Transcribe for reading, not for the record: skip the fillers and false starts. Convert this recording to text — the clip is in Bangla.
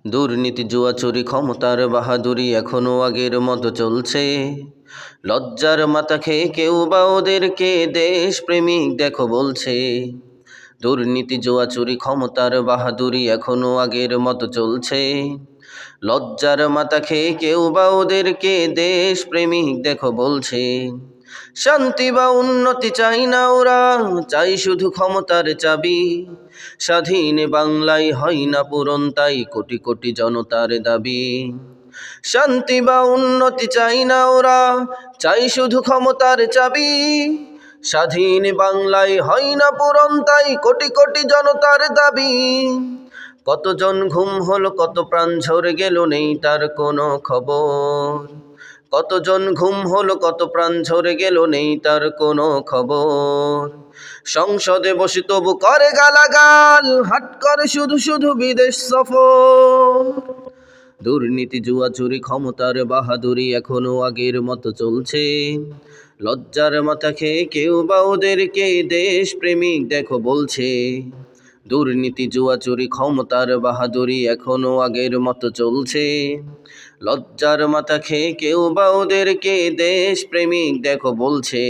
দুর্নীতি জুয়া চুরি ক্ষমতার বাহাদুরি এখনো আগের মতো চলছে। লজ্জার মাথা খেয়ে কেউ বা ওদেরকে দেশপ্রেমিক দেখো বলছে। দুর্নীতি জুয়া চুরি ক্ষমতার বাহাদুরি এখনো আগের মতো চলছে। লজ্জার মাথা খেয়ে কেউ বা ওদেরকে দেশপ্রেমিক দেখো বলছে। শান্তি বা উন্নতি চাই না ওরা, চাই শুধু ক্ষমতার চাবি। স্বাধীন বাংলায় হয় না পূরণ তাই কোটি কোটি জনতার দাবি। শান্তি বা উন্নতি চাই না ওরা, চাই শুধু ক্ষমতার চাবি। স্বাধীন বাংলায় হয় না পূরণ তাই কোটি কোটি জনতার দাবি। কতজন ঘুম হলো, কত প্রাণ ঝরে গেল, নেই তার কোনো খবর। কতজন ঘুম হলো, কত প্রাণ ঝরে গেল, নেই তার কোনো খবর। সংসদে বসে তবু করে গালাগাল, হাট করে শুধু শুধু বিদেশ সফর। দুর্নীতি জুয়া চুরি ক্ষমতার বাহাদুরি এখনো আগের মতো চলছে। লজ্জার মাথা খেয়ে কেউ বা ওদেরকে দেশপ্রেমিক দেখো বলছে। দুর্নীতি জুয়া চুরি ক্ষমতার বাহাদুরি এখনো আগের মতো চলছে। লজ্জার মাথা খেয়ে কেউ বা ওদেরকে দেশপ্রেমিক দেখো বলছে।